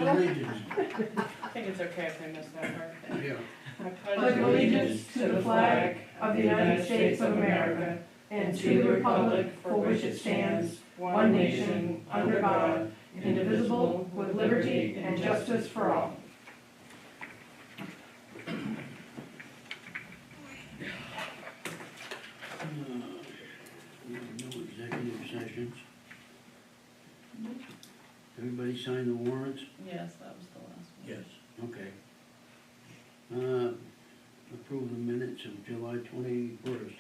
Allegiance. I think it's okay if I miss that part. Yeah. I pledge allegiance to the flag of the United States of America and to the republic for which it stands, one nation, under God, indivisible, with liberty and justice for all. No executive sessions. Everybody sign the warrants? Yes, that was the last one. Yes. Okay. Approve the minutes of July 21st.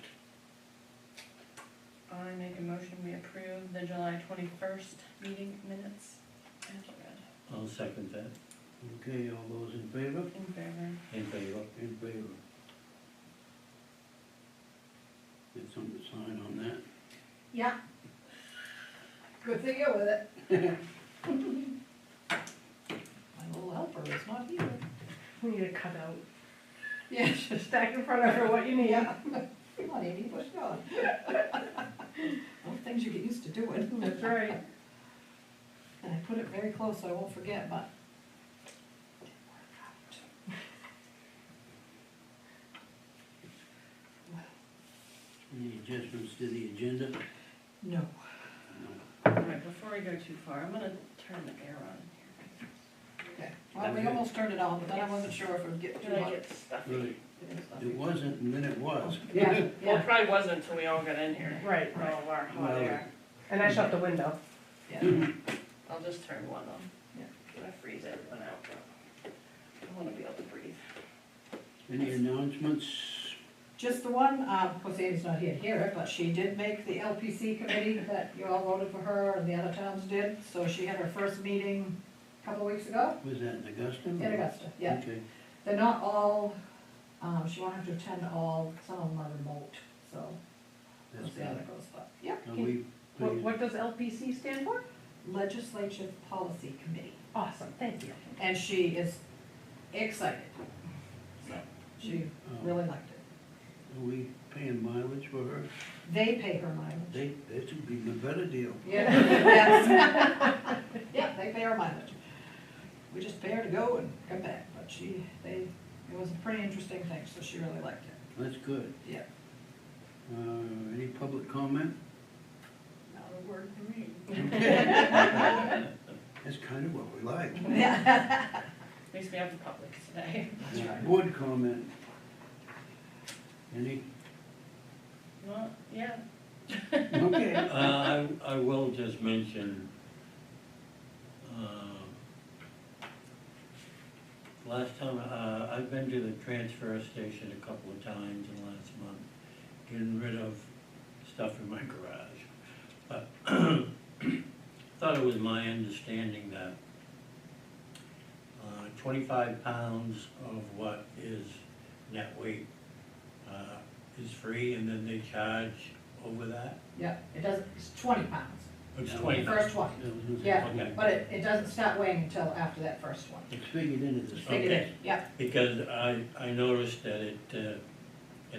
I make a motion, we approve the July 21st meeting minutes as read. I'll second that. Okay, all those in favor? In favor. In favor. In favor. Get something to sign on that. Yeah. Good thing you're with it. My little helper is not here. We need a cutout. Yeah, just Stack in front of her what you need. yeah. Come on, Amy, what's going on? Those things you get used to doing. That's right. And I put it very close so I won't forget, but. Any adjustments to the agenda? No. No. Alright, before we go too far, I'm gonna turn the air on Okay. Well, we almost turned it on, but then I wasn't sure if it would get here. too Did I hot. get stuffy? Right. Getting stuffy. It wasn't, and then it was. Yeah, Well, it yeah, probably wasn't until we all got in here. Right. For all of our hot Well, air. And I shut the window. yeah. I'll just turn one on. Yeah. Gonna freeze everyone out. I wanna be able to breathe. Any announcements? Just the one, of course Amy's not here to hear it, but she did make the LPC committee that you all voted for her and the other towns did. So she had her first meeting a couple of weeks ago Was that in Augusta? in Augusta, yeah. Okay. They're not all, she won't have to attend all, some of them are remote, so we'll That's see how good. that goes, but, yeah. Are we What, pleased? what does LPC stand for? Legislative Policy Committee, Awesome, thank you. and she is excited, so she really liked it. Are we paying mileage for her? They pay her mileage. That should be a better deal. Yeah, yes. Yeah, they pay her mileage. We just pay her to go and come back, but it was a pretty interesting thing, so she really liked it, That's good. yeah. Any public comment? Not a word from me. That's kind of what we like. Yeah. At least we have the public today. That's right. Board comment? Any? Well, yeah. Okay. I will just mention, last time, I've been to the transfer station a couple of times in the last month, getting rid of stuff in my garage. But thought it was my understanding that 25 pounds of what is net weight is free, and then they charge over that? Yeah, it doesn't, it's 20 pounds, It's Yeah, 20 the pounds. first one. Okay. Yeah, Okay. but it doesn't start weighing until after that first one. It's figured into the. Figured Okay. in, yeah, Because I noticed that it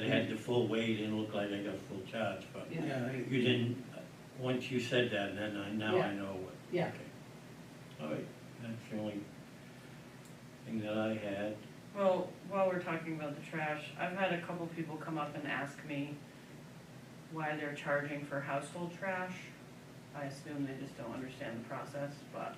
had the full weight and looked like I got full charge, but yeah, Yeah, you didn't, once you said that, then now I know what. yeah. Okay. All right, that's the only thing that I had. Well, while we're talking about the trash, I've had a couple people come up and ask me why they're charging for household trash. I assume they just don't understand the process, but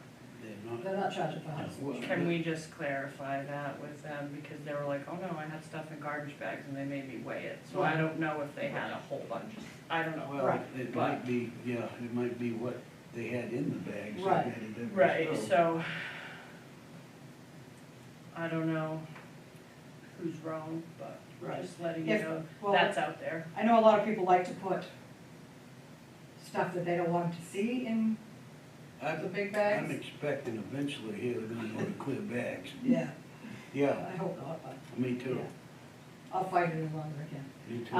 They're not charging for house. Well, can we just clarify that with them? Because they were like, oh no, I had stuff in garbage bags and they made me weigh it. So I don't know if they had a whole bunch. I don't know. Well, Right. it might be, yeah, it might be what they had in the bags. that Right. made a difference, Right, too. so I don't know who's wrong, but Right. just letting you If- know well- that's out there. I know a lot of people like to put stuff that they don't want to see in the I'm big I'm bags. expecting eventually here they're gonna go to clear bags. Yeah, Yeah, I hope not, but, me too. yeah. I'll fight it as long as I can. Me too.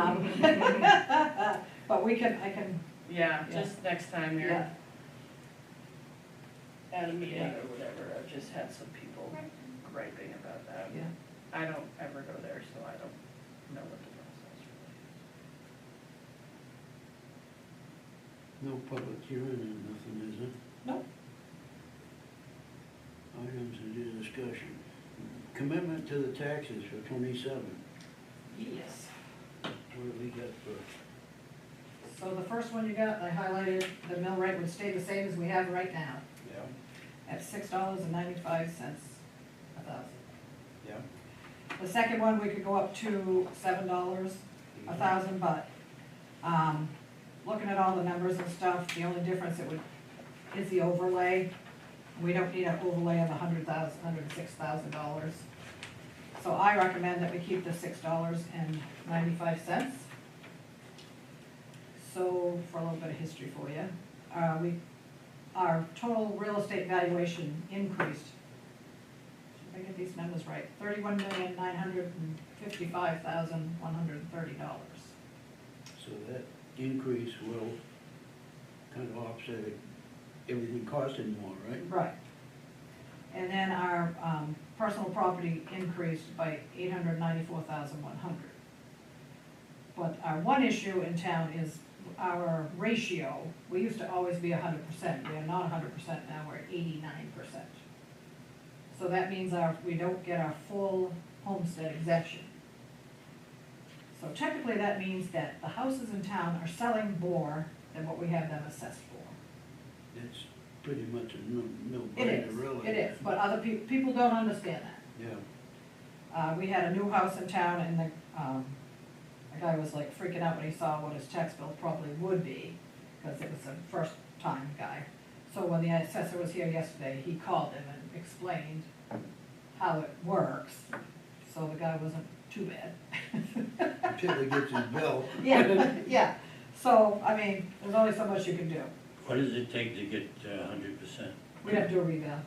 But I can, Yeah, Yeah. just next time you're yeah, at a meeting Yeah. or whatever, I've just had some people griping about that. yeah. I don't ever go there, so I don't know what the process really is. No public hearing and nothing, is it? Nope. items under discussion. Commitment to the taxes for 27. Yes. What do we got for? So the first one you got, I highlighted, the mill rate would stay the same as we have right now, Yeah. at $6.95 a thousand. Yeah. The second one, we could go up to $7 a thousand, but, looking at all the numbers and stuff, the only difference is the overlay. We don't need an overlay of $106,000. So I recommend that we keep the $6.95. So, for a little bit of history for you, our total real estate valuation increased, should I get these numbers right, $31,955,130. So that increase will kind of offset it, everything costing more, right? Right. And then our personal property increased by $894,100. But our one issue in town is our ratio. We used to always be 100%. We are not 100% now, we're 89%. So that means we don't get our full homestead exemption. So technically that means that the houses in town are selling more than what we have them assessed for. It's pretty much a It no-brainer, is, really. it is, but other people don't understand that. Yeah. We had a new house in town and the guy was like freaking out when he saw what his tax bill probably would be, because it was a first-time guy. So when the assessor was here yesterday, he called him and explained how it works, so the guy wasn't too bad. Until he gets his bill. Yeah, yeah, so, I mean, there's only so much you can do. What does it take to get 100%? We'd have to do a reval.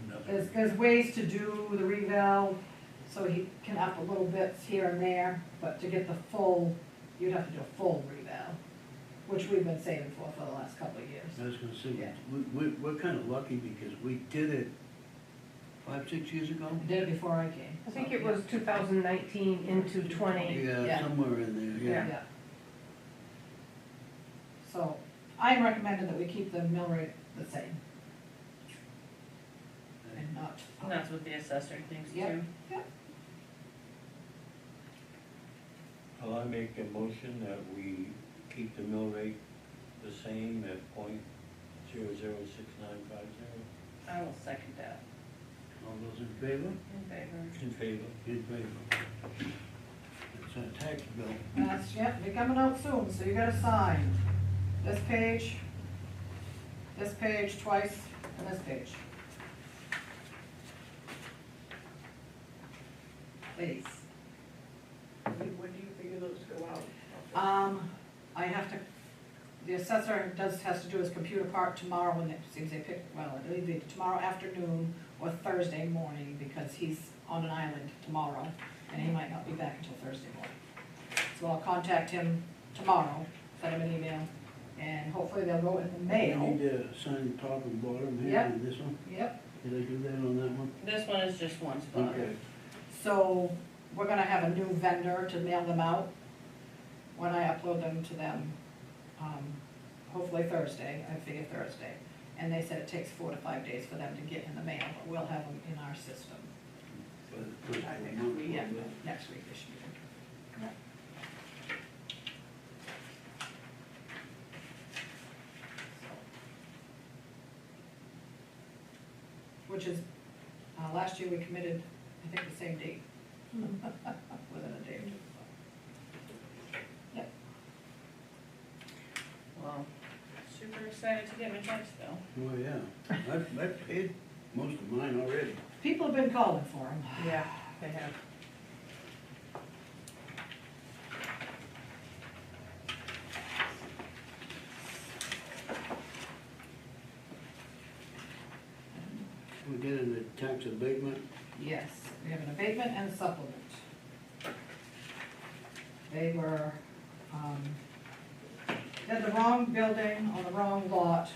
Nothing. There's ways to do the reval, so he can up a little bits here and there, but to get the full, you'd have to do a full reval, which we've been saving for the last couple of years. I was gonna say, Yeah. we're kind of lucky because we did it 5-6 years ago? I did it before I came. I think it was 2019 into 20. Yeah, Yeah. somewhere in there, yeah. Yeah. So, I'm recommending that we keep the mill rate the same. And not. And that's what the assessor thinks too. Yep. Yep. Well, I make a motion that we keep the mill rate the same at .006950. I will second that. All those in favor? In favor. In favor. In favor. It's a tax bill. That's, yep, be coming out soon, so you gotta sign this page twice, and this page. Please. When do you figure those go out? I have to, the assessor has to do his computer part tomorrow when it seems they pick, well, it'll either be tomorrow afternoon or Thursday morning, because he's on an island tomorrow, and he might not be back until Thursday morning. So I'll contact him tomorrow, send him an email, and hopefully they'll go in the You mail. need to sign the top and bottom here, Yep. and this one? Yep, Did I do that on that one? This one is just one spot. Okay. so we're gonna have a new vendor to mail them out when I upload them to them, hopefully Thursday, I figure Thursday. And they said it takes 4 to 5 days for them to get in the mail, but we'll have them in our system. For the first I of the think month. yeah, next week they should be. Which is, last year we committed, I think, the same date, within a day or two. So. Yep, Well, super excited to get my tax bill. Oh, yeah. I've paid most of mine already. people have been calling for them. Yeah, they have. We're getting a tax abatement. Yes, we have an abatement and a supplement. They were, they had the wrong building on the wrong lot.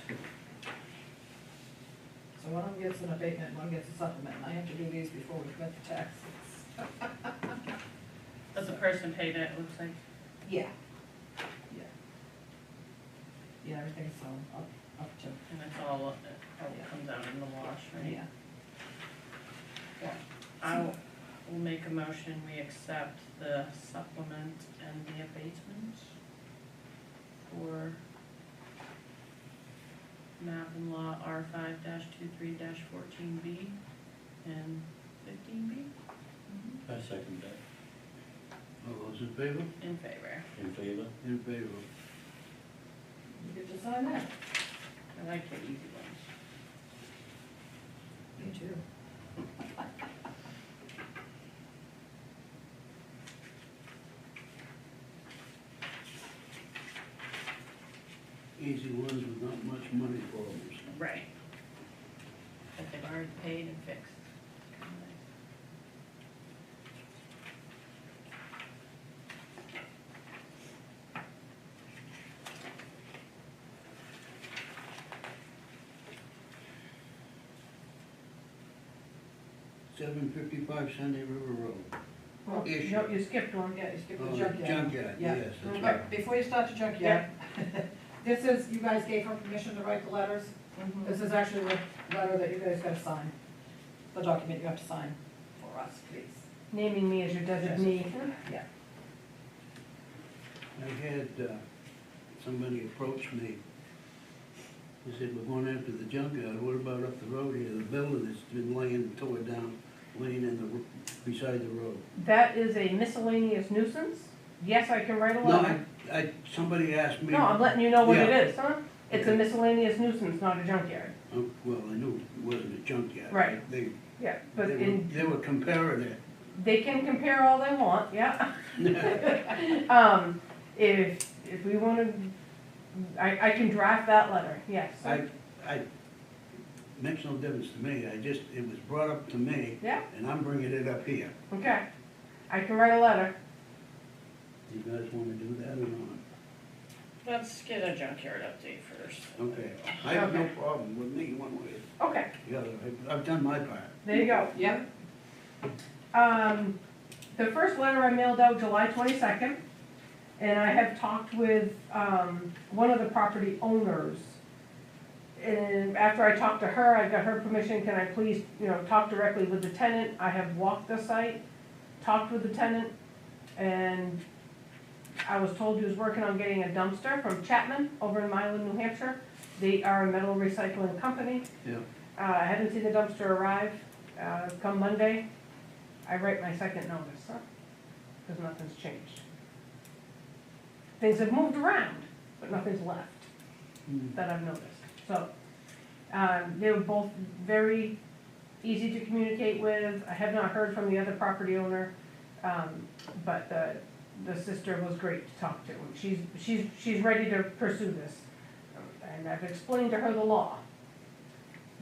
So one of them gets an abatement, one gets a supplement, and I have to do these before we commit the taxes. Does the person pay that, it looks like? Yeah. Yeah. Yeah, everything's so up to, And it's all, it all comes out in the wash, right? yeah. will make a motion, we accept the supplement and the abatement for map and law R5-23-14B and 15B. I second that. All those in favor? In favor. In favor? In favor. You get to sign that. I like the easy ones. Me too. Easy ones with not much money for them. Right. That they've already paid and fixed. Kinda nice. $755 Sunday River Road. Well, Ish. no, you skipped one, yeah, you skipped Oh, the junkyard. Junkyard, Yeah. yes, that's But right. before you start the junkyard, this is, you guys gave her permission to write the letters. This is actually the letter that you guys gotta sign, the document you have to sign for us, please. Naming me as your designee. Yeah. I had somebody approach me. He said, we're going after the junkyard, what about up the road here, the building that's been laying, tore down, laying in the, beside the road? That is a miscellaneous nuisance. Yes, I can write a No, letter. somebody asked me. No, I'm letting you know what it Yeah. is, huh? It's a Okay. miscellaneous nuisance, not a junkyard. Oh, well, I knew it wasn't a junkyard. Right. They, Yeah, but they were comparing it. they can compare all they want, yeah. If we wanna, I can draft that letter, yes. Makes no difference to me, it was brought up to me, Yeah, and I'm bringing it up here. okay. I can write a letter. You guys wanna do that or not? Let's get a junkyard update first. Okay, I have no Okay. problem with me one way Okay, or the other, I've done my part. there you go. Yep. The first letter I mailed out July 22nd, and I have talked with, one of the property owners. And after I talked to her, I got her permission, can I please, talk directly with the tenant? I have walked the site, talked with the tenant, and I was told he was working on getting a dumpster from Chapman over in Milan, New Hampshire. They are a metal recycling company. Yeah. I haven't seen the dumpster arrive. Come Monday, I write my second notice, huh? Because nothing's changed. Things have moved around, but nothing's left that I've noticed. So, they were both very easy to communicate with. I have not heard from the other property owner, but the sister was great to talk to. She's ready to pursue this. And I've explained to her the law.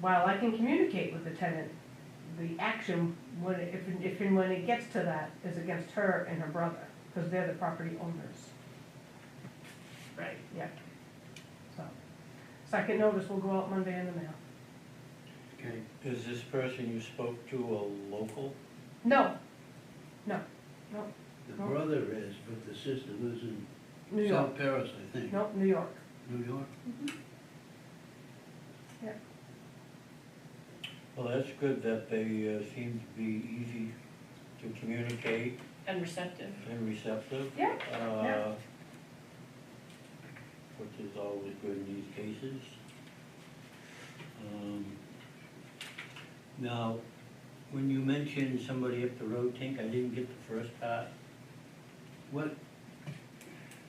While I can communicate with the tenant, the action, if and when it gets to that, is against her and her brother, because they're the property owners. Right. Yeah. So, second notice will go out Monday in the mail. Okay, Is this person you spoke to a local? No, the No. brother is, but the sister lives in New York. South Paris, I think. No, New York. New York? Yeah. Well, that's good that they seem to be easy to communicate And receptive. and receptive. Yeah, uh, yeah. Which is always good in these cases. Now, when you mentioned somebody up the road, Tink, I didn't get the first part. What?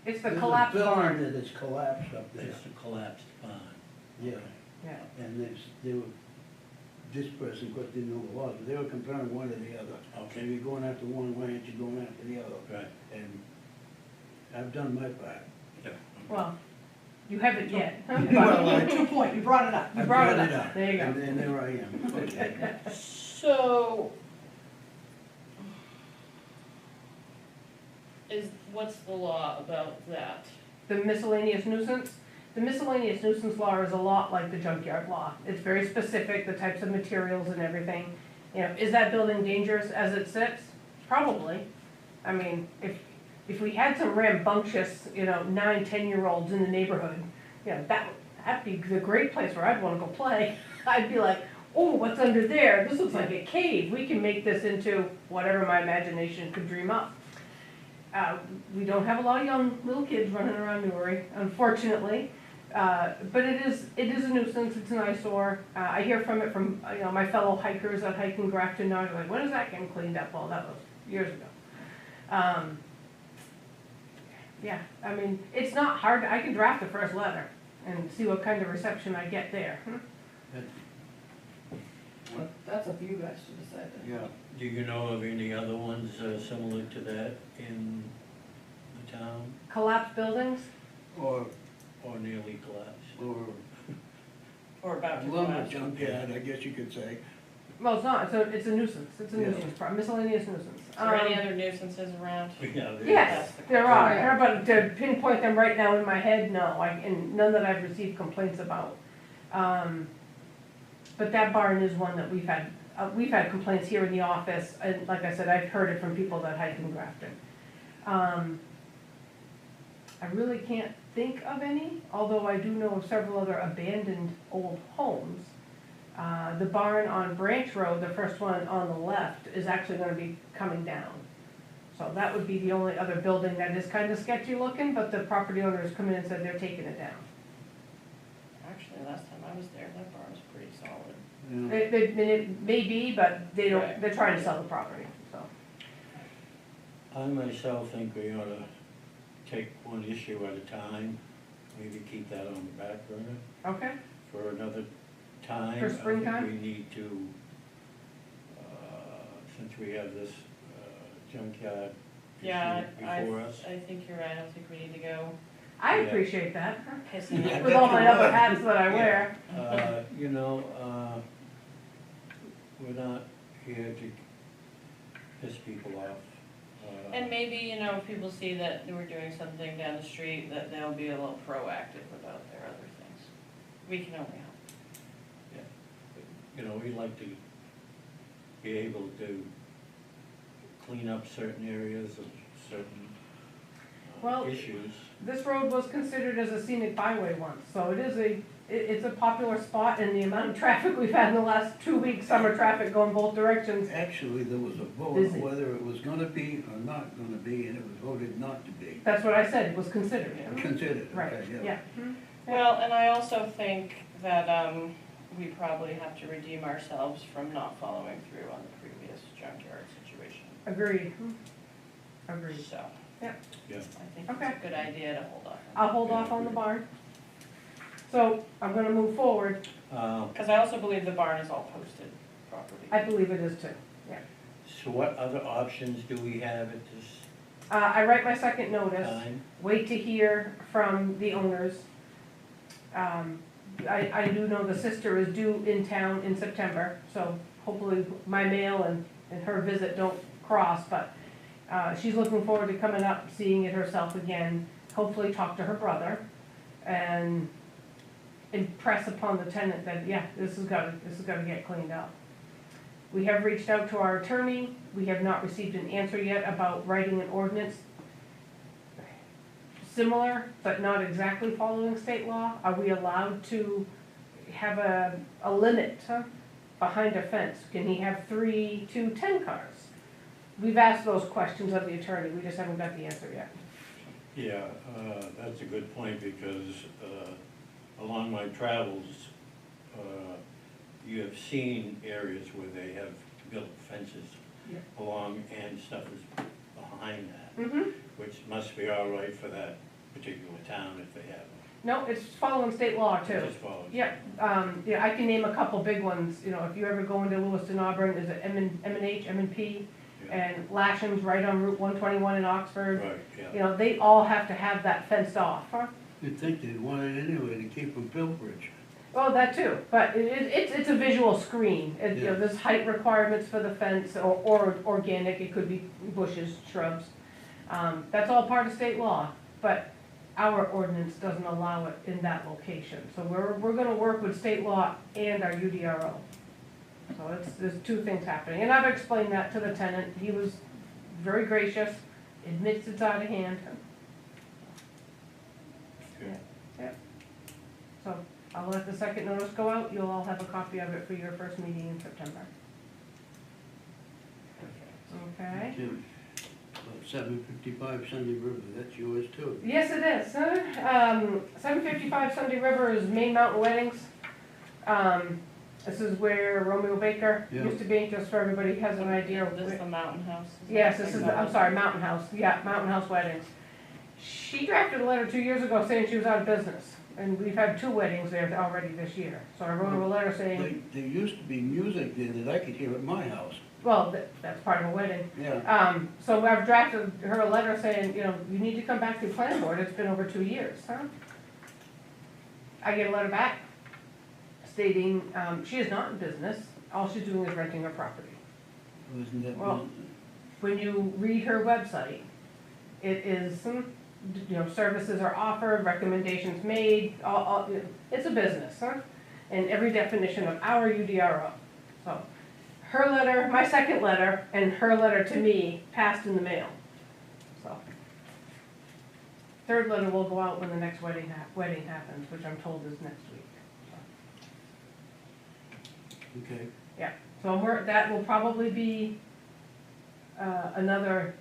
It's the There's a collapsed building barn. that is collapsed up there. It's a collapsed barn. Yeah, Yeah. and this person, of course, didn't know the law, but they were comparing one to the other. Okay. So you're going after one, why aren't you going after the other? Right. And I've done my part. Yeah. Well, you haven't yet. Well, I- To a point, you brought it up. You I brought it up. There you go. And there I am. Okay. So, what's the law about that? The miscellaneous nuisance? The miscellaneous nuisance law is a lot like the junkyard law. It's very specific, the types of materials and everything. Is that building dangerous as it sits? Probably. I mean, if we had some rambunctious, 9, 10-year-olds in the neighborhood, that'd be the great place where I'd wanna go play. I'd be like, oh, what's under there? This looks like a cave. We can make this into whatever my imagination could dream up. We don't have a lot of young little kids running around Newry, unfortunately. But it is a nuisance, it's an eyesore. I hear from it from, my fellow hikers that hike in Grafton now, they're like, when is that getting cleaned up? Well, that was years ago. Yeah, I mean, it's not hard, I can draft the first letter and see what kind of reception I get there. That's up to you guys to decide then. Yeah, Do you know of any other ones similar to that in the town, Collapsed buildings? or nearly collapsed? Or about to lumber collapse. junkyard, I guess you could say. Well, it's not, it's a nuisance, it's a Yeah. nuisance, miscellaneous nuisance. Is there any other nuisances around? Yeah, there- Yes, That's the there question. are, but to pinpoint them right now in my head, no, and none that I've received complaints about. But that barn is one that we've had complaints here in the office, and like I said, I've heard it from people that hike in Grafton. I really can't think of any, although I do know of several other abandoned old homes. The barn on Branch Road, the first one on the left, is actually gonna be coming down. So that would be the only other building that is kind of sketchy looking, but the property owners come in and said they're taking it down. Actually, last time I was there, that bar was pretty solid. Yeah. It may be, but they don't, Right. they're trying to sell the property, so. I myself think we ought to take one issue at a time, maybe keep that on the back burner Okay, for another time. For springtime? I think we need to, since we have this junkyard Yeah, issue before us. I think you're right, I don't think we need to go I Yeah. appreciate that, pissing Yeah. it. with all my other hats that I wear. We're not here to piss people off. And maybe, if people see that we're doing something down the street, that they'll be a little proactive about their other things. We can only hope. We'd like to be able to clean up certain areas of certain Well, issues. This road was considered as a scenic byway once, so it's a popular spot, and the amount of traffic we've had in the last 2 weeks, summer traffic going both directions. Actually, there was a vote Busy. whether it was gonna be or not gonna be, and it was voted not to be. That's what I said, it was considered. Considered, Right, okay, yeah. yeah. Well, and I also think that, we probably have to redeem ourselves from not following through on the previous junkyard situation. Agreed. Agreed. So. Yeah. Yeah. I think Okay. it's a good idea to hold off. I'll hold off on the barn. So I'm gonna move forward. Because I also believe the barn is all posted properly. I believe it is too. So what other options do we have at this I write my second notice, time? wait to hear from the owners. I do know the sister is due in town in September, so hopefully my mail and her visit don't cross, but she's looking forward to coming up, seeing it herself again, hopefully talk to her brother, and impress upon the tenant that, yeah, this has gotta get cleaned up. We have reached out to our attorney, we have not received an answer yet about writing an ordinance similar, but not exactly following state law. Are we allowed to have a limit behind a fence? Can he have 3 to 10 cars? We've asked those questions of the attorney, we just haven't got the answer yet. Yeah, that's a good point, because along my travels, you have seen areas where they have built fences Yeah. along, and stuff is behind that, Mm-hmm. which must be all right for that particular town if they have them. No, it's following state law too. Just follows. Yeah, I can name a couple big ones, if you ever go into Lewiston, Auburn, is it M&H, M&P, Yeah. and Lasham's right on Route 121 in Oxford. Right, yeah. They all have to have that fenced off. You'd think they'd want it anyway to keep them pilferage. Well, that too, but it's a visual screen. Yeah. There's height requirements for the fence, or organic, it could be bushes, shrubs. That's all part of state law, but our ordinance doesn't allow it in that location. So we're gonna work with state law and our UDRO. So there's 2 things happening, and I've explained that to the tenant. He was very gracious, admits it's out of hand. Okay. So I'll let the second notice go out, you'll all have a copy of it for your first meeting in September. Okay? Tim, 755 Sunday River, that's yours too. Yes, it is, 755 Sunday River is Main Mountain Weddings. This is where Romeo Baker Yeah. used to be, just so everybody has an idea. This is the Mountain House? Yes, this is, I'm sorry, Mountain House, yeah, Mountain House Weddings. She drafted a letter 2 years ago saying she was out of business, and we've had 2 weddings there already this year. So I wrote her a letter saying, There used to be music there that I could hear at my house. well, that's part of a wedding. Yeah. So I've drafted her a letter saying, you know, you need to come back to the planning board, it's been over 2 years, huh? I get a letter back stating, she is not in business, all she's doing is renting her property. Wasn't that? Well, when you read her website, it is, you know, services are offered, recommendations made, it's a business, huh? And every definition of our UDRO. So, her letter, my second letter, and her letter to me passed in the mail. So, third letter will go out when the next wedding happens, which I'm told is next week. Okay. So that will probably be another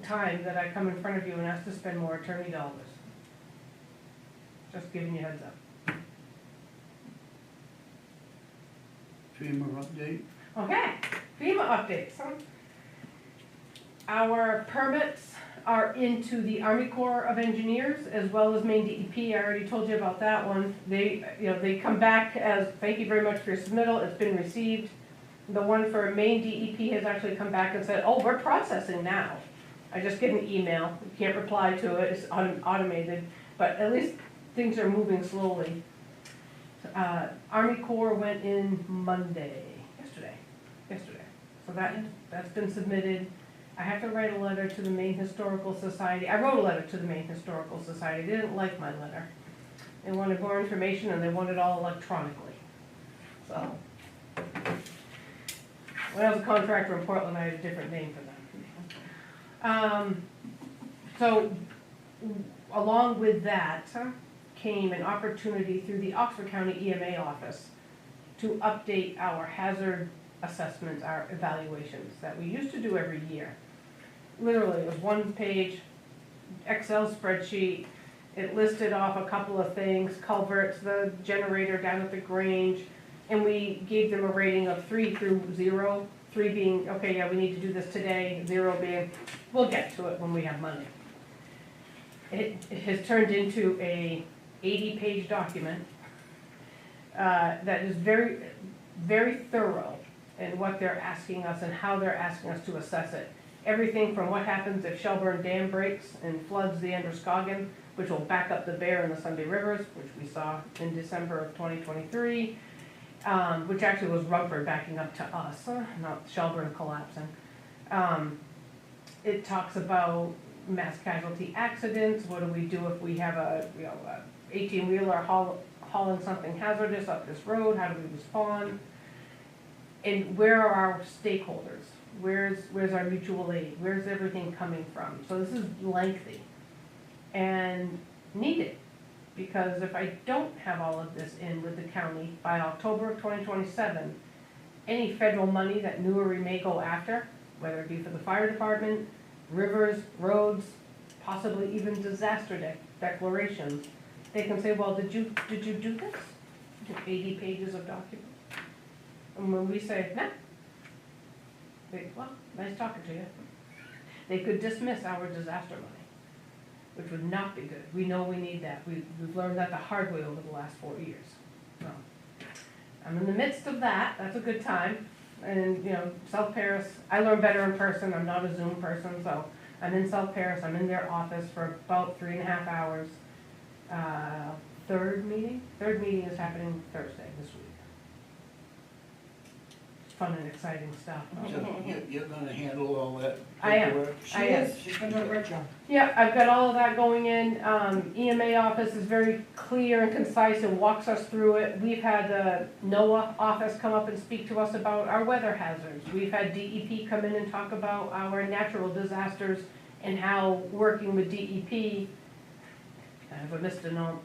time that I come in front of you and ask to spend more attorney dollars. Just giving you a heads up. FEMA update? Okay, FEMA updates. Our permits are into the Army Corps of Engineers as well as Maine DEP. I already told you about that one. They come back as, thank you very much for your submittal, it's been received. The one for Maine DEP has actually come back and said, oh, we're processing now. I just get an email, you can't reply to it, it's automated, but at least things are moving slowly. Army Corps went in yesterday. So that's been submitted. I have to write a letter to the Maine Historical Society. I wrote a letter to the Maine Historical Society. They didn't like my letter. They wanted more information and they want it all electronically. So, when I was a contractor in Portland, I had a different name for them. So, along with that came an opportunity through the Oxford County EMA office to update our hazard assessments, our evaluations that we used to do every year. Literally, it was 1-page Excel spreadsheet. It listed off a couple of things, culverts, the generator down at the Grange, and we gave them a rating of 3 through 0. 3 being, okay, yeah, we need to do this today, 0 being, we'll get to it when we have money. It has turned into a 80-page document that is very, very thorough in what they're asking us and how they're asking us to assess it. Everything from what happens if Shelburne Dam breaks and floods the Androscoggin, which will back up the Bear and the Sunday Rivers, which we saw in December of 2023, which actually was Rumford backing up to us, not Shelburne collapsing. It talks about mass casualty accidents. What do we do if we have a 18-wheeler hauling something hazardous up this road? How do we respond? And where are our stakeholders? Where's our mutual aid? Where's everything coming from? So this is lengthy and needed, because if I don't have all of this in with the county by October of 2027, any federal money that Newry may go after, whether it be for the fire department, rivers, roads, possibly even disaster declarations, they can say, well, did you do this? 80 pages of documents. And when we say, nah, well, nice talking to you. They could dismiss our disaster money, which would not be good. We know we need that. We've learned that the hard way over the last 4 years. So, I'm in the midst of that. That's a good time. And, South Paris, I learn better in person. I'm not a Zoom person, so I'm in South Paris. I'm in their office for about 3.5 hours. Third meeting is happening Thursday this week. Fun and exciting stuff. So you're gonna handle all that I am. paperwork? She is, she's gonna do a great job. Yeah, I've got all of that going in. EMA office is very clear and concise and walks us through it. We've had the NOAA office come up and speak to us about our weather hazards. We've had DEP come in and talk about our natural disasters and how working with DEP, I have a misnomer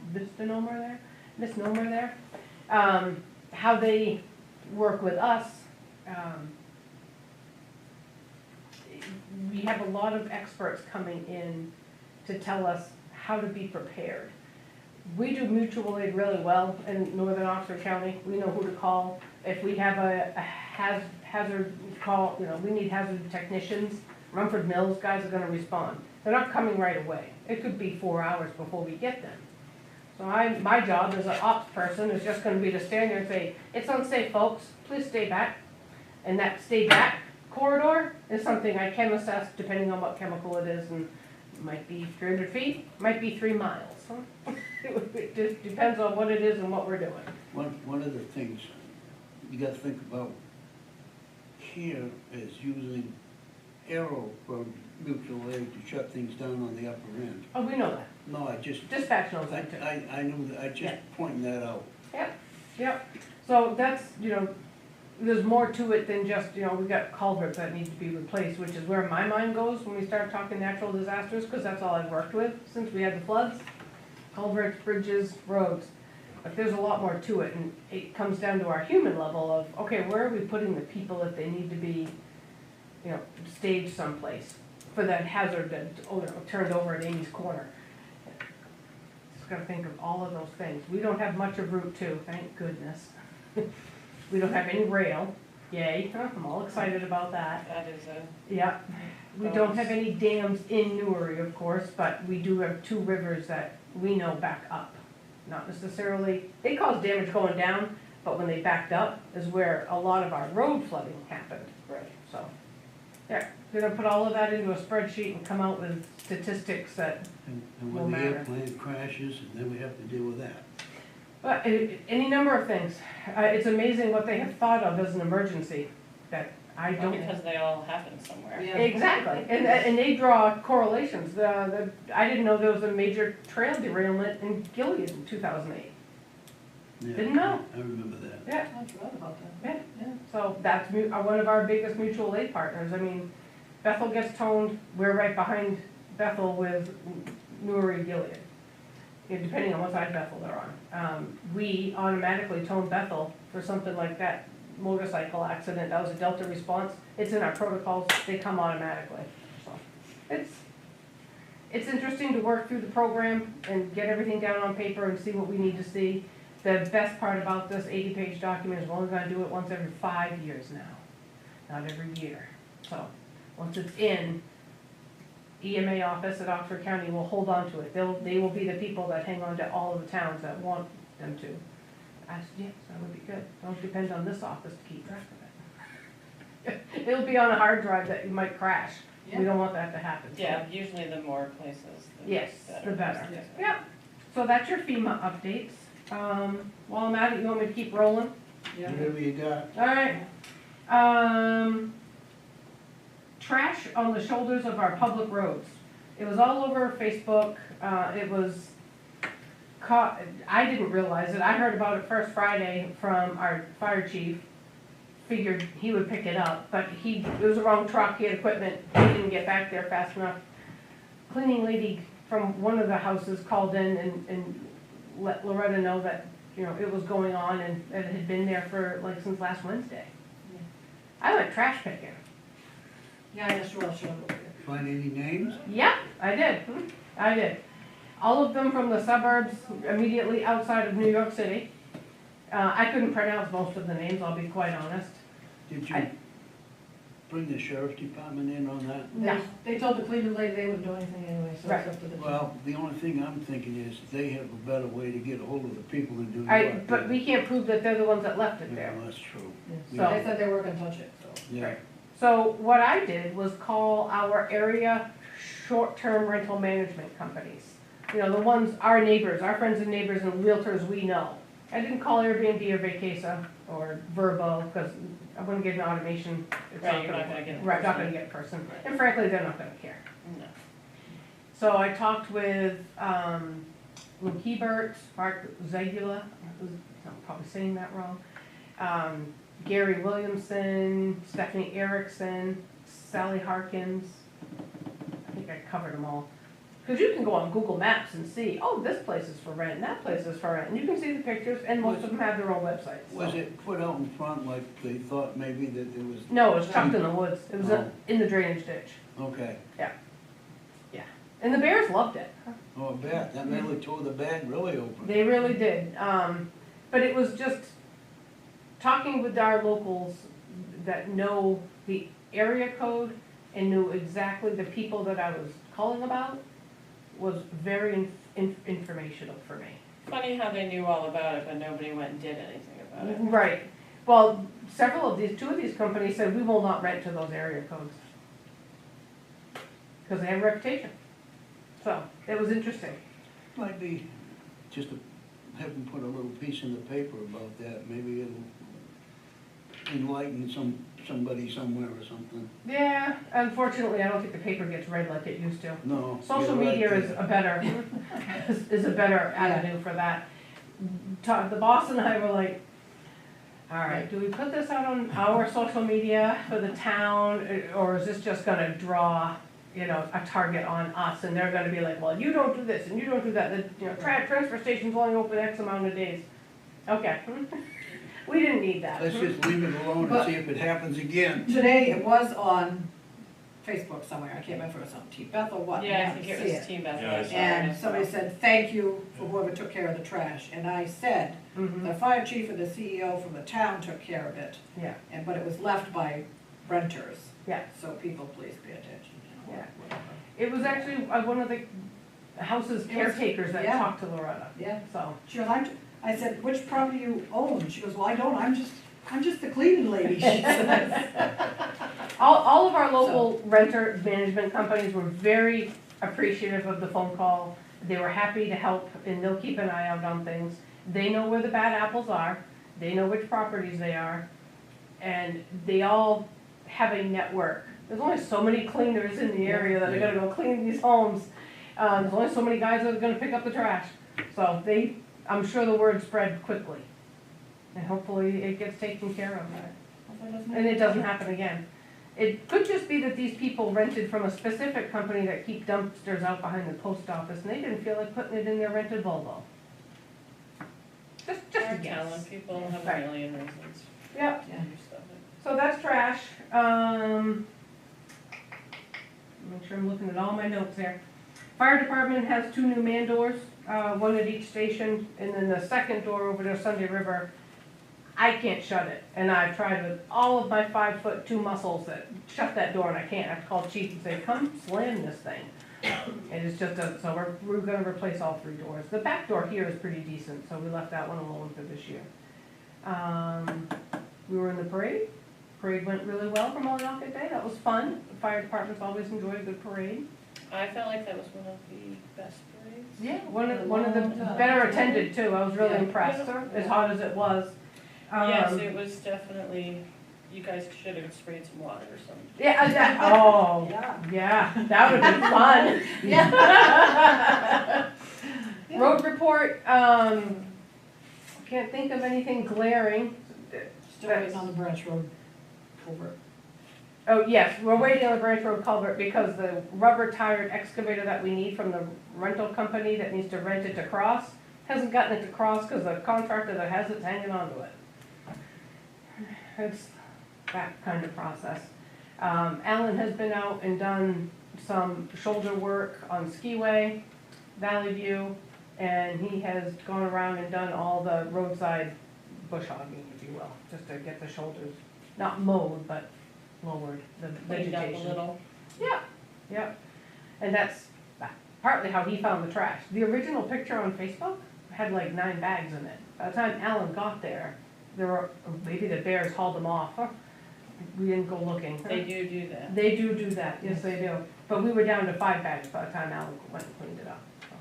there, misnomer there. How they work with us, we have a lot of experts coming in to tell us how to be prepared. We do mutual aid really well in northern Oxford County. We know who to call. If we have a hazard call, we need hazard technicians, Rumford Mills guys are gonna respond. They're not coming right away. It could be 4 hours before we get them. So my job as an ops person is just gonna be to stand there and say, it's unsafe, folks, please stay back. And that stay back corridor is something I can assess depending on what chemical it is, and it might be 300 feet, might be 3 miles. It just depends on what it is and what we're doing. One of the things you gotta think about here is using arrow from mutual aid to shut things down on the upper end. Oh, we know that. No, I just, Dispatch knows that too. I knew that, I just Yeah. pointing that out. Yep. So that's, there's more to it than just, we've got culverts that need to be replaced, which is where my mind goes when we start talking natural disasters, because that's all I've worked with since we had the floods. Culverts, bridges, roads. But there's a lot more to it, and it comes down to our human level of, okay, where are we putting the people if they need to be, staged someplace for that hazard that, turned over at Amy's Corner. Just gotta think of all of those things. We don't have much of Route 2, thank goodness. We don't have any rail, yay, I'm all excited about that. That is a, Yeah, we don't have any dams in Newry, of course, but we do have 2 rivers that we know back up. Not necessarily, they cause damage going down, but when they backed up is where a lot of our road flooding happened. right. So, yeah, we're gonna put all of that into a spreadsheet and come out with statistics that, And No when the matter. airplane crashes, and then we have to deal with that. but any number of things. It's amazing what they have thought of as an emergency that I Well, don't. because they all happen somewhere. Yeah. Exactly, and they draw correlations. I didn't know there was a major trail derailment in Gilead in 2008. Yeah, Didn't know. I remember that. Yeah, I forgot about that. yeah. So that's one of our biggest mutual aid partners. I mean, Bethel gets toned, we're right behind Bethel with Newry, Gilead. Depending on what side of Bethel they're on. We automatically tone Bethel for something like that motorcycle accident. That was a Delta response. It's in our protocols, they come automatically. So it's interesting to work through the program and get everything down on paper and see what we need to see. The best part about this 80-page document is we're only gonna do it once every 5 years now, not every year. So, once it's in, EMA office at Oxford County will hold on to it. They will be the people that hang on to all of the towns that want them to. I said, yes, that would be good. Don't depend on this office to keep track of it. It'll be on a hard drive that you might crash. We don't want that to happen. Yeah, usually the more places, the Yes, better. the better. Yeah. Yeah, so that's your FEMA updates. While I'm at it, you want me to keep rolling? Yeah. Whatever you got. Alright. Trash on the shoulders of our public roads. It was all over Facebook, it was caught, I didn't realize it, I heard about it first Friday from our fire chief. Figured he would pick it up, but it was the wrong truck, he had equipment, he didn't get back there fast enough. Cleaning lady from one of the houses called in and let Loretta know that, it was going on and it had been there for since last Wednesday. I went trash picking. Yeah, I asked Ross, over there. Find any names? Yeah, I did. I did. All of them from the suburbs immediately outside of New York City. I couldn't pronounce most of the names, I'll be quite honest. Did you I- bring the sheriff's department in on that? No. They told the cleaning lady they wouldn't do anything anyway, so it's up to the. Well, the only thing I'm thinking is they have a better way to get a hold of the people than do But we can't prove that they're the ones that left it Yeah, there. that's true. Yeah, so they said they weren't gonna touch it, so. Yeah. So what I did was call our area short-term rental management companies. The ones, our neighbors, our friends and neighbors and realtors we know. I didn't call Airbnb or Vacasa or Verbo, because I wouldn't get an automation. It's Right, you're not gonna get a Right, not person. gonna get a person, and frankly, they're not gonna care. No. So I talked with, Luke Hebert, Mark Zagula, I'm probably saying that wrong, Gary Williamson, Stephanie Erickson, Sally Harkins, I think I covered them all. Cause you can go on Google Maps and see, oh, this place is for rent, and that place is for rent, and you can see the pictures, and most of them have their own websites, so. Was it put out in front like they thought maybe that there was, No, it was tucked in the woods, it was Oh. in the drainage ditch, okay, and the bears loved it. oh, I bet, that really tore the bag really open. They really did, but it was just talking with our locals that know the area code and knew exactly the people that I was calling about was very informational for me. Funny how they knew all about it, but nobody went and did anything about it. Right, well, two of these companies said, we will not rent to those area codes. Cause they have a reputation. So, it was interesting. Might be just to have them put a little piece in the paper about that, maybe it'll enlighten somebody somewhere or something. Yeah, unfortunately, I don't think the paper gets read like it used to. No. Social you're right media is there. a better, is a better avenue for that. The boss and I were like, all right, do we put this out on our social media for the town, or is this just gonna draw, a target on us, and they're gonna be like, well, you don't do this, and you don't do that, the, transfer station's only open X amount of days. Okay, we didn't need that. Let's just leave it alone and But- see if it happens again. Today, it was on Facebook somewhere, I can't remember if it was on T Beth or what. Yeah, I happened think to it see was Team Beth. Yeah, I last saw night. And somebody said, thank you for whoever took care of the trash, and I said, Mhm. the fire chief and the CEO from the town took care of it, Yeah, but it was left by renters, yeah. so people please pay attention. Yeah. It was actually one of the house's caretakers that yeah. talked to Loretta, Yeah, so. she goes, I said, which property you own? She goes, well, I don't, I'm just the cleaning lady, she says. All of our local renter management companies were very appreciative of the phone call. They were happy to help, and they'll keep an eye out on things. They know where the bad apples are, they know which properties they are, and they all have a network. There's only so many cleaners in the area that are gonna go clean these homes. There's only so many guys that are gonna pick up the trash. So I'm sure the word spread quickly. And hopefully it gets taken care of. And it doesn't happen again. It could just be that these people rented from a specific company that keep dumpsters out behind the post office, and they didn't feel like putting it in their rented Volvo. Just a Our guess. town, people have Right. a million reasons Yep, to do stuff. so that's trash. Make sure I'm looking at all my notes there. Fire department has 2 new man doors, one at each station, and then the second door over to Sunday River, I can't shut it, and I've tried with all of my 5'2" muscles that shut that door, and I can't. I have to call chief and say, come slam this thing. And it's just so we're gonna replace all 3 doors. The back door here is pretty decent, so we left that one alone for this year. We were in the parade. Parade went really well for Malinocket Day. That was fun. The fire departments always enjoy a good parade. I felt like that was one of the best parades. Yeah, one of the better attended too. I was really Yeah. impressed, as hot as it was. Yes, it was definitely, you guys should have sprayed some water or something. Yeah, oh, Yeah. yeah, that would be fun. Yeah. Road report, can't think of anything glaring. Still waiting on the Branch Road culvert. Oh, yes, we're waiting on the Branch Road culvert because the rubber tired excavator that we need from the rental company that needs to rent it to cross hasn't gotten it to cross because the contractor that has it's hanging on to it. It's that kind of process. Alan has been out and done some shoulder work on Skiway, Valley View, and he has gone around and done all the roadside bush hogging, if you will, just to get the shoulders, not mowed, but lowered, the Cleaned up a vegetation. little. Yep, and that's partly how he found the trash. The original picture on Facebook had like 9 bags in it. By the time Alan got there were, maybe the bears hauled them off. We didn't go looking. They do that. They do that, yes they do. But we were down to 5 bags by the time Alan went and cleaned it up. So.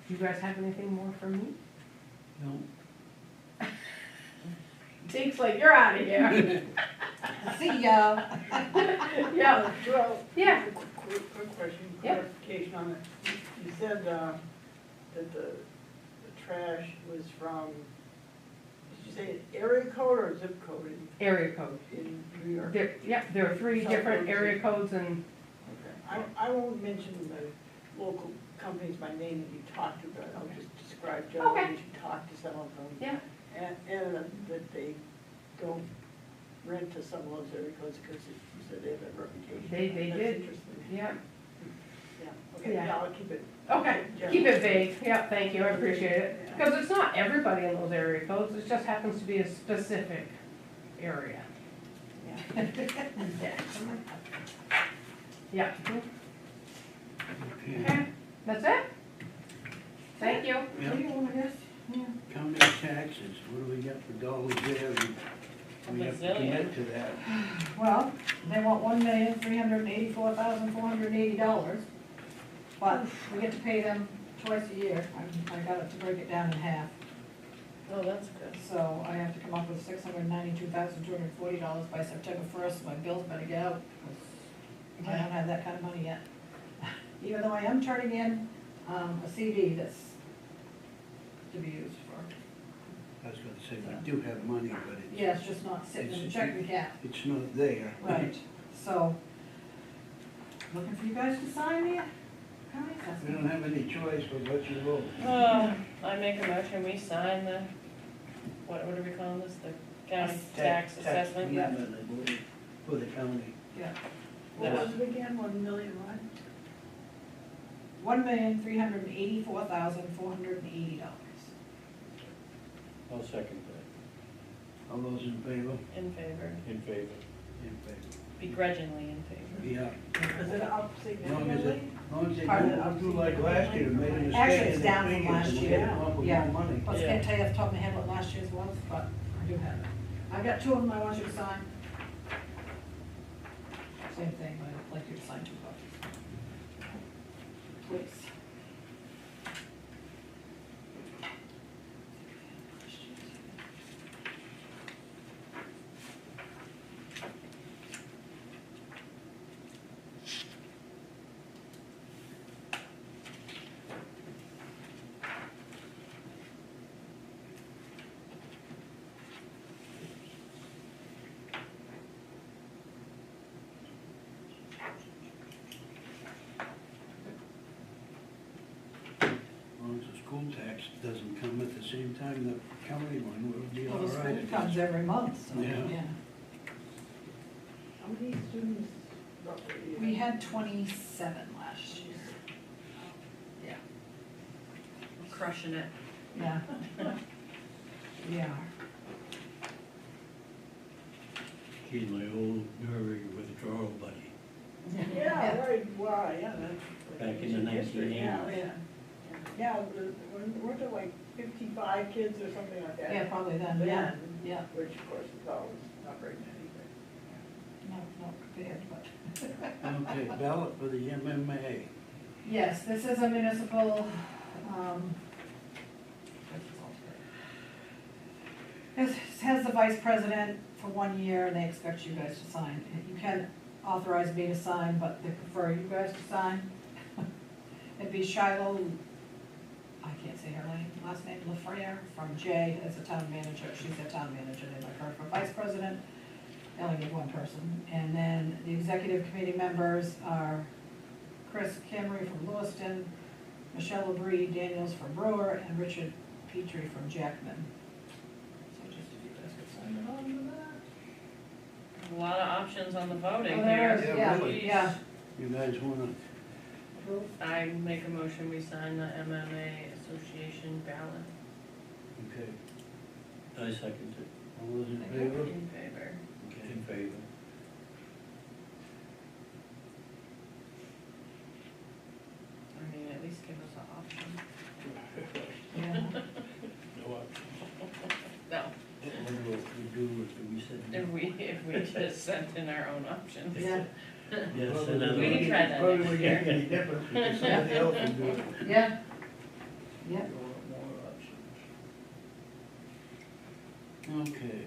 Do you guys have anything more for me? No. Deke's like, you're out of here. See ya. Yeah, Well, yeah. quick question, Yeah. clarification on it. You said that the trash was from, did you say area code or zip code Area code. in New York? There are 3 different area codes, and I won't mention the local companies by name that you talked to, but I'll just describe Okay. generally that you talked to some of them. Yeah. And that they don't rent to some of those area codes because you said they have that reputation. They That's did. interesting. Yeah, Yeah, okay, Yeah. yeah, I'll keep it. okay, general. keep it vague, yeah, thank you, I appreciate it. Yeah. Because it's not everybody in those area codes, it just happens to be a specific area. Yeah. Yeah, Okay. okay, that's it? Thank you. Yep. I guess, yeah. County taxes, what do we got for dollars there? We have to Bazillion. commit to that. Well, they want $1,384,480, but we get to pay them twice a year. I got it to break it down in half. Oh, that's good. So I have to come up with $692,240 by September 1st. My bills better get out, 'cause I don't have that kind of money yet. Even though I am turning in a CD that's to be used for. I was gonna say, we do have money, but Yeah, it's just not sitting in the checking account. it's not there. Right, so, looking for you guys to sign the county We assessment. don't have any choice but let you vote. I make a motion, we sign the, what do we call this, the county tax assessment? amendment, I believe, for the county. Yeah. What was it again, 1 million what? $1,384,480. I'll second that. All those in favor? In favor, In favor. In favor. begrudgingly in favor. Yeah. Is it up As long as significantly? they Pardon? don't do like last year, made a mistake. Actually, it's in down the from figures, last and we year. had to come up with Yeah. more money. I can't tell you off the top of my head what last year's was, but I do have it. I've got two of them I want you to sign. Same thing, but I'd like you to sign 2 copies. Please. As long as the school tax doesn't come at the same time the county one, we'll be all Well, the right. school comes every month, so, Yeah. yeah. How many students roughly? We had 27 last year. Yeah. We're crushing it. Yeah. We are. He's my old Newry withdrawal buddy. Yeah, right, wow, yeah, that's. Back in the history, yeah, 1980s. yeah. Yeah, weren't there like 55 kids or something like that? Yeah, probably then, yeah, yeah. Which of course is always not very many, but. No, compared, but. Okay, ballot for the MMA. Yes, this is a municipal, this has the vice president for 1 year, and they expect you guys to sign. You can authorize me to sign, but they prefer you guys to sign. It'd be Shiloh, I can't say her last name, Lafreniere, from J as a town manager. She's a town manager, they like her for vice president. They only need one person. And then the executive committee members are Chris Camry from Lewiston, Michelle LaBrie Daniels from Brewer, and Richard Petrie from Jackman. So just if you guys could sign it on to that. A lot of options on the voting Oh, there here. is, Yeah, yeah, really. yeah. You guys wanna, I make a motion, we sign the MMA Association ballot. okay, I second it. all those in Thank you. favor? In favor. Okay. In favor. I mean, at least give us an option. Yeah. No option. No, I wonder what we do if we said. if we just sent in our own options. Yeah, Yes, Probably another We can one. try that Probably next wouldn't year. make any difference, because somebody else will do it. yeah. Yeah. More options. Okay.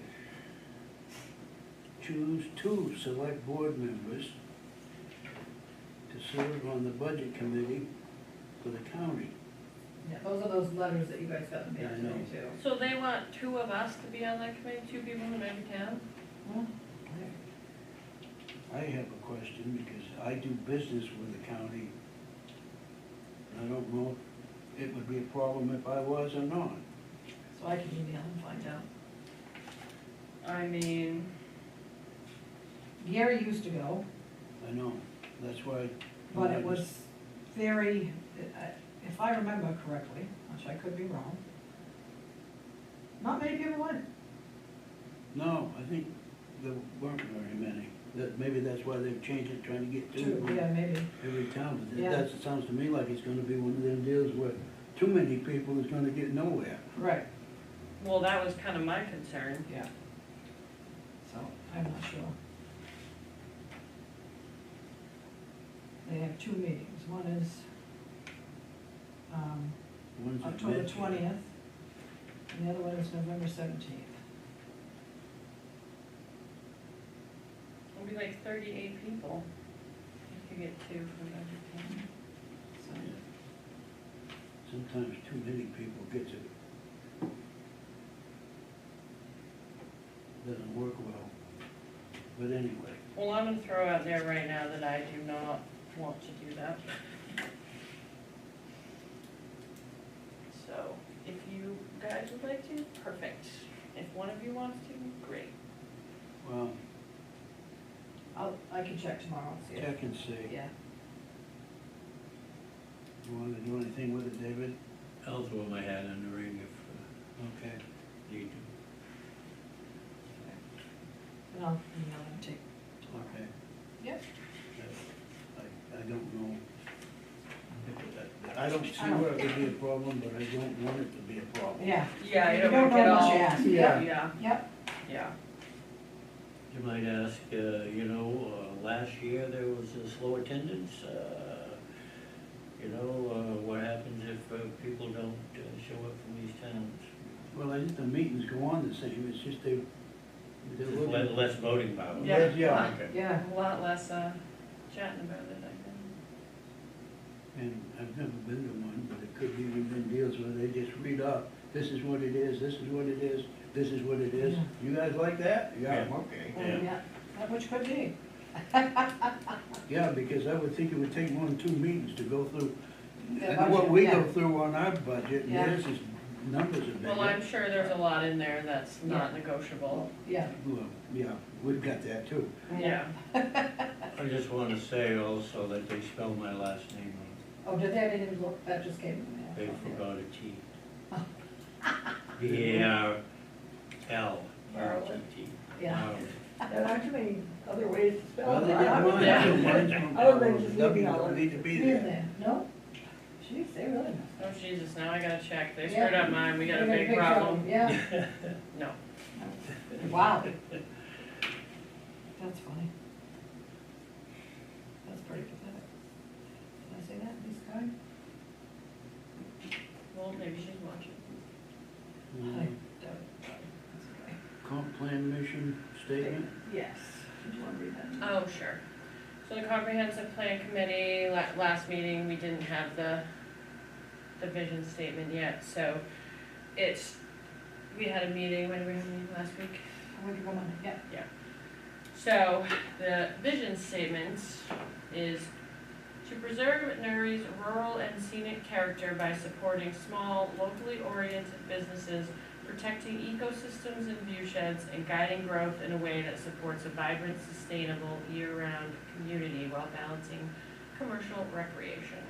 Choose 2 select board members to serve on the budget committee for the county. Yeah, those are those letters that you guys got in the Yeah, I know. mail too. So they want 2 of us to be on that committee, 2 people from every town? I have a question because I do business with the county. I don't know if it would be a problem if I was or not. So I can email and find out. I mean, Gary used to go, I know, that's why. but it was very, if I remember correctly, which I could be wrong, not many people went. No, I think there weren't very many. That, maybe that's why they've changed it, trying to get Two, to yeah, maybe. every town. But Yeah. that sounds to me like it's gonna be one of them deals where too many people is gonna get nowhere. Right. well, that was kind of my concern. Yeah. So, I'm not sure. They have two meetings. One is, One's at October Medford. 20th, and the other one is November 17th. It'll be like 38 people. If you get two from every town. So, Sometimes too many people gets it. Doesn't work well. But anyway, Well, I'm gonna throw out there right now that I do not want to do that. So, if you guys would like to, perfect. If one of you wants to, great. well, I can check tomorrow and see. check and see. Yeah. You wanna do anything with it, David? I'll throw my hat in the ring if Okay. need to. And I'll email them too. Okay. Yep. I don't know. I don't see where it could be a problem, but I don't want it to be a problem. Yeah. Yeah, You you don't don't know get unless all. you ask. Yeah. Yeah, Yep. yeah. You might ask, last year there was a slow attendance, what happens if people don't show up from these towns? Well, I think the meetings go on the same, it's just they're Just looking. less voting power. Yeah. Yeah, Okay. Yeah. A lot less chatting about it, I think. and I've never been to one, but it could be one of them deals where they just read up, this is what it is, this is what it is, this is what it is. Yeah. You guys like that? Yeah, Yeah. okay. Yeah. That which could be. Yeah, because I would think it would take more than 2 meetings to go through, The and what budget, we yeah. go through on our budget, and Yeah. theirs is, numbers are bigger. Well, I'm sure there's a lot in there that's not negotiable. Yeah. Well, yeah, we've got that too. Yeah. I just want to say also that they spelled my last name wrong. Oh, did they? I didn't even look, that just came in They there. forgot a T. B-A-R-L, R-O-T. Yeah. Marlin. There aren't too many other ways to spell Well, it. they get mine Yeah. too, mine's from Other than just W, leaving all don't of need to be Be in there. there, no? Jeez, they really must. Oh Jesus, now I gotta check. They Yeah. screwed up mine, we got a They big problem. Yeah. No. Wow. That's funny. That's pretty pathetic. Did I say that, Miss Kind? Well, maybe she's watching. I Mm, doubt it. That's okay. Comp plan mission statement? Yes. Did you want to read that? Oh, sure. So the comprehensive plan committee, last meeting, we didn't have the vision statement yet, so we had a meeting, when did we have a meeting last week? A week ago Monday, yeah. So, the vision statement is to preserve Newry's rural and scenic character by supporting small, locally oriented businesses, protecting ecosystems and viewsheds, and guiding growth in a way that supports a vibrant, sustainable, year-round community while balancing commercial recreation.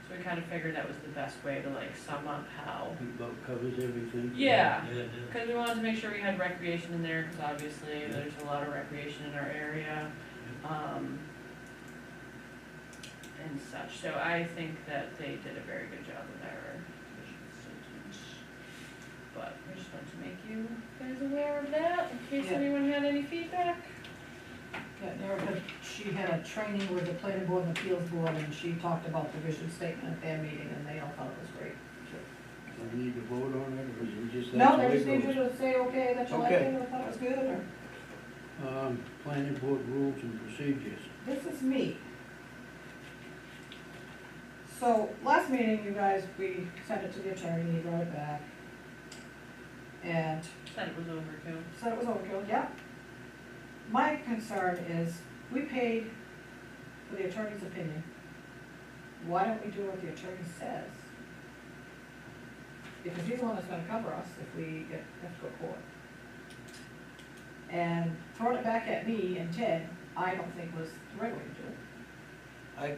So we kind of figured that was the best way to sum up how. About covers everything. Yeah. Yeah, Because we wanted to make sure we had recreation in there, because obviously there's a lot of recreation in our area, and such. So I think that they did a very good job with our vision statement. But I just wanted to make you guys aware of that, in case Yeah. anyone had any feedback. Yeah, Erica, she had a training with the planning board and appeals board, and she talked about the vision statement at their meeting, and they all thought it was great. Do we need to vote on it, or is it just? No, that's the they way just it need you goes? to say, okay, that you like Okay. it, or thought it was good, or, Planning board rules and procedures. this is me. So, last meeting, you guys, we sent it to the attorney, he wrote it back. And Said it was overkill. said it was overkill, yeah. my concern is, we paid for the attorney's opinion. Why don't we do what the attorney says? Because he's the one that's gonna cover us if we have to go to court. And throwing it back at me and Ted, I don't think was the right way to do it. I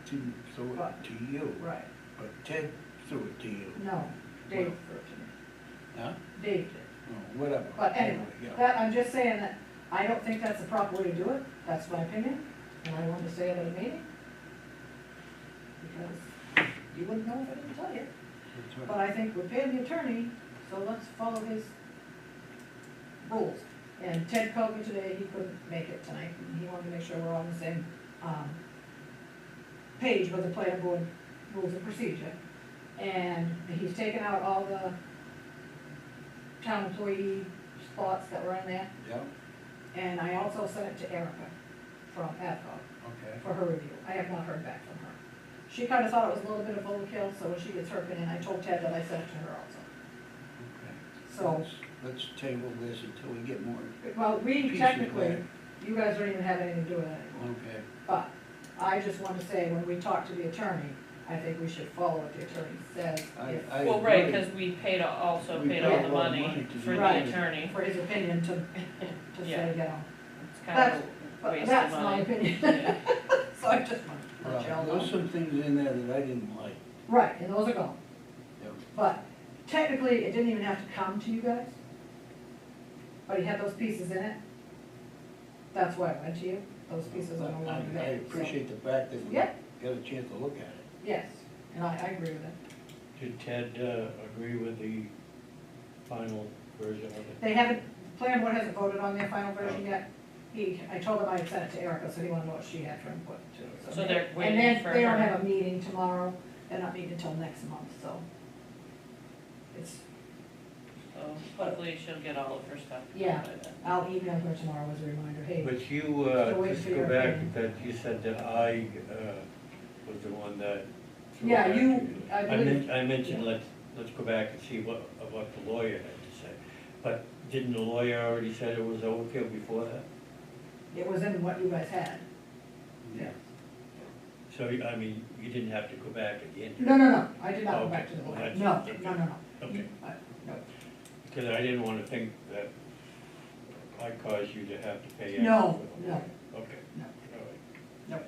didn't throw it to you, Right. but Ted threw it to you. No, Dave threw it to me. Huh? Dave did. Oh, whatever. But anyway, Yeah. that, I'm just saying that I don't think that's the proper way to do it. That's my opinion, and I wanted to say it at a meeting. Because you wouldn't know if I didn't tell you. That's right. But I think we're paying the attorney, so let's follow his rules. And Ted called me today, he couldn't make it tonight, and he wanted to make sure we're on the same, page with the planning board rules of procedure. And he's taken out all the town employee spots that were in there, Yeah, and I also sent it to Erica from AdCom okay. for her review. I have not heard back from her. She kinda thought it was a little bit of overkill, so when she gets her opinion, I told Ted that I sent it to her also. Okay. So, Let's table this until we get more. well, we Pieces technically, back. you guys don't even have anything to do with it anymore. Okay. But I just want to say, when we talk to the attorney, I think we should follow what the attorney says. If- I Well, right, agree. because we paid, also We paid paid all a the lot of money money to for do the that. attorney. For his opinion to say, Yeah. you know, It's kind of a but waste of that's my money. opinion. Yeah. So I just want to let y'all There's know. some things in there that I didn't like. Right, and those are gone. Yeah. But technically, it didn't even have to come to you guys. But he had those pieces in it. That's why it went to you. Those pieces are no I longer there. So- appreciate the fact that we Yep. got a chance to look at it. Yes, and I agree with it. Did Ted agree with the final version of it? They haven't, planning board hasn't voted on their final version yet. I told him I had sent it to Erica, so he wanted to know what she had for input too. So they're waiting And then for they don't her. have a meeting tomorrow, they're not meeting until next month, so. It's, So hopefully she'll get all of her stuff done Yeah. by then. I'll email her tomorrow as a reminder, hey, But you, Still waiting just for go your back, opinion. that you said that I was the one that. threw it Yeah, back you- to you. I believe- I mentioned, let's go back and see what the lawyer had to say. But didn't the lawyer already said it was overkill before that? it was in what you guys had. Yeah. So, I mean, you didn't have to go back again? No, I did not go back to the Okay, well, lawyer, that's- no. Okay, No, because I didn't want to think that I caused you to have to pay extra. No, for the no. lawyer. Okay. No. All right. no.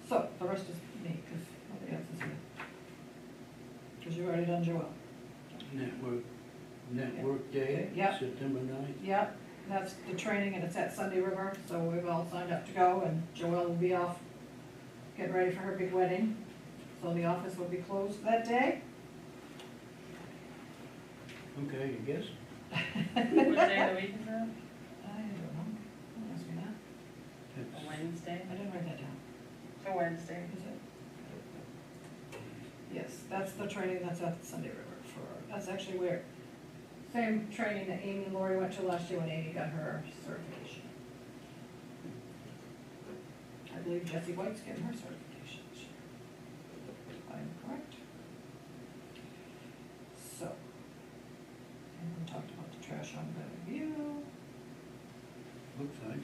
So, the rest is me, because nobody else is here. Because you already done Joel. Network Day, Yep. September 9th. Yep, that's the training, and it's at Sunday River, so we've all signed up to go, and Joelle will be off getting ready for her big wedding. So the office will be closed that day. Okay, I guess. What day of the week is that? I don't know, don't ask me that. A It's- Wednesday? I didn't write that down. It's a Wednesday. Is it? Yes, that's the training that's at Sunday River that's actually where, same training that Amy and Lori went to last year when Amy got her certification. I believe Jessie White's getting her certification this year. If I'm correct. So, and we talked about the trash on the review. Looks like.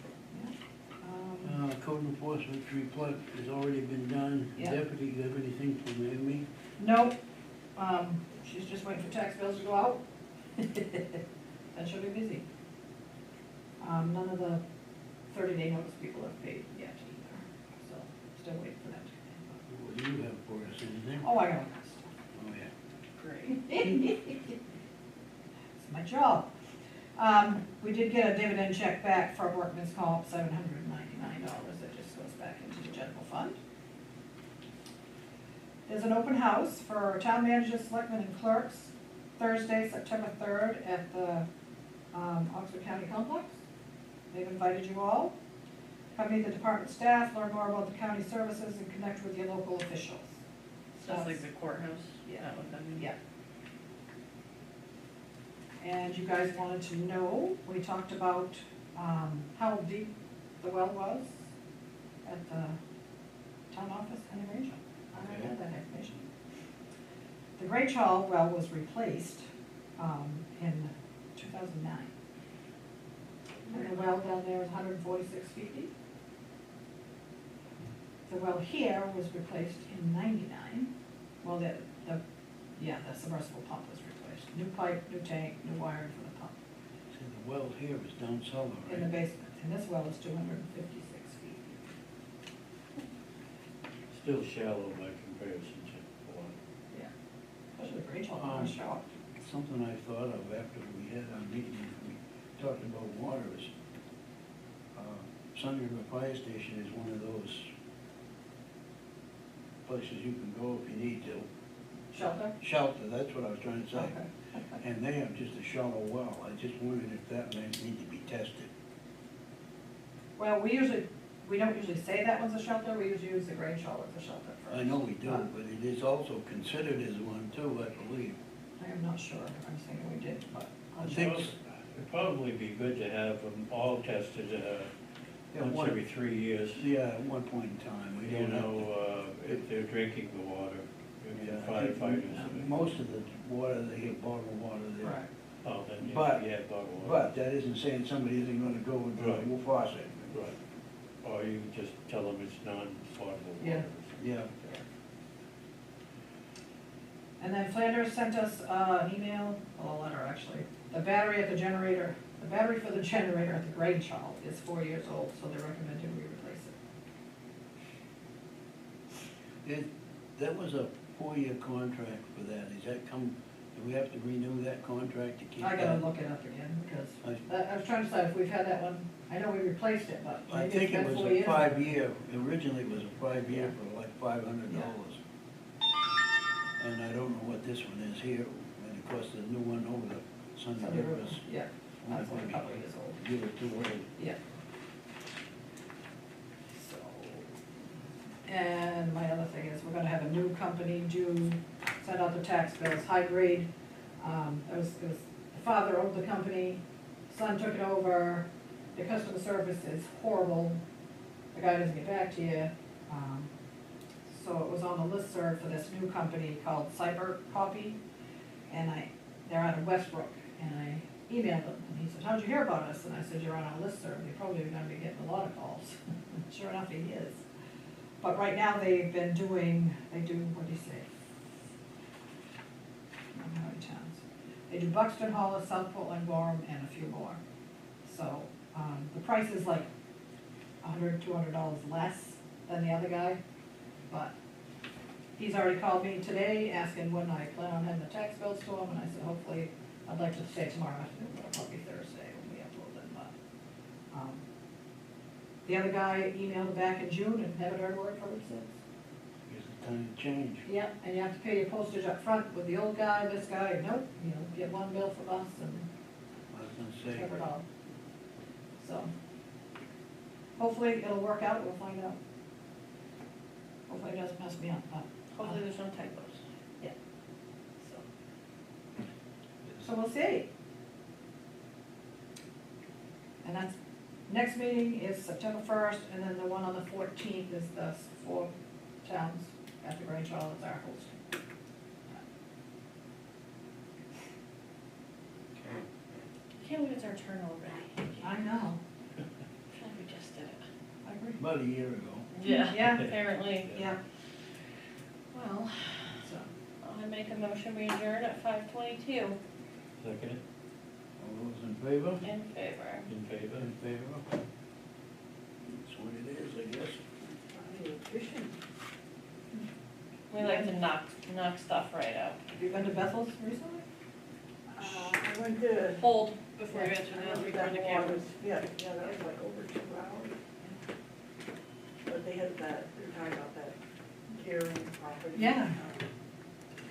Yeah. Code enforcement report has already been done. Yeah. Deputy, you have anything from Amy? Nope, she's just waiting for tax bills to go out. Then she'll be busy. None of the 30-day notice people have paid yet either, so still waiting for that to come What do you have for us, anything? in. Oh, I got all that stuff. Oh, yeah. Great. It's my job. We did get a dividend check back for workman's comp, $799, that just goes back into the general fund. There's an open house for town managers, selectmen, and clerks, Thursday, September 3rd, at the Oxford County Complex. They've invited you all. Come meet the department staff, learn more about the county services, and connect with your local officials. Just like the courthouse? Yeah. That what that means? Yeah. And you guys wanted to know, we talked about how deep the well was at the town office and the Range Hall. I had that information. The Grange Hall well was replaced in 2009. And the well down there is 146 feet deep. The well here was replaced in 99. Well, the submersible pump was replaced. New pipe, new tank, new wiring for the pump. See, the well here is down cellar, In the right? basement, and this well is 256 feet. Still shallow by comparison to water. Yeah. Especially the Grange Hall, I'm shocked. Something I thought of after we had our meeting, we talked about water is, Sunny River Fire Station is one of those places you can go if you need to. Shelter? Shelter, that's what I was trying to say. Okay. And they have just a shallow well. I just wondered if that may need to be tested. Well, we don't usually say that one's a shelter, we usually use the Grange Hall as a shelter first. I know we do, but it is also considered as one too, I believe. I am not sure, I'm thinking we did, but I'll I check. think- It'd probably be good to have them all tested, Yeah, once every 3 years. Yeah, at one point in time. We You don't have to- know, if they're drinking the water, if Yeah, the I think firefighters. most of the water, they get bottled water there. Right. Oh, then But- you have bottled water. But that isn't saying somebody isn't gonna go and do Right. a faucet. Right. Or you just tell them it's non-potable Yeah. water. Yeah. And then Flanders sent us an email, well, a letter actually. The battery for the generator at the Grange Hall is 4 years old, so they're recommending we replace it. That was a 4-year contract for that. Is that come, do we have to renew that contract to keep I that? gotta look it up again, because I was trying to decide if we've had that one, I know we replaced it, but I maybe think it's it been was 4 a years. 5-year, originally it was a 5-year for like $500. And I don't know what this one is here, and of course the new one over the Sunday Sunday River River, is. yeah, that's only a couple of years old. Give it 2 old. Yeah. So, and my other thing is, we're gonna have a new company send out the tax bills, High Grade. It was, the father owned the company, son took it over, the customer service is horrible, the guy doesn't get back to you. So it was on the listserv for this new company called Cyber Copy, and they're out of Westbrook, and I emailed him, and he said, how'd you hear about us? And I said, you're on our listserv, you're probably gonna be getting a lot of calls. Sure enough, he is. But right now, they do, what do you say? I don't know how many towns. They do Buxton, Hollis, South Portland, Gorham, and a few more. So, the price is like $100, $200 less than the other guy, but he's already called me today asking when I plan on having the tax bills to him, and I said, hopefully, I'd like to say tomorrow afternoon, but it'll probably be Thursday when we upload them, but, the other guy emailed back in June and haven't heard a word from him since. It's a time to change. Yep, and you have to pay your postage up front with the old guy, this guy, nope, get one bill from us and I was gonna say, cover it all. So, hopefully it'll work out, we'll find out. Hopefully it doesn't mess me up, but, Hopefully there's no typos. so we'll see. And that's, next meeting is September 1st, and then the one on the 14th is the 4 towns at the Grange Hall, it's our host. I can't believe it's our turn already. I know, I feel like we just did it. I agree. about a year ago. Yeah. Apparently. Yeah, Well, so, I make a motion, we adjourn at 5:22. Second, All those in favor? In favor. in favor? In favor? That's what it is, I guess. Fishing. We like to knock stuff right out. have you been to Bethel's recently? I went to. Hold before you answer That that, return the one camera. was- Yeah, that was like over 2 hours. But they had that, they were talking about that Gearing property. Yeah.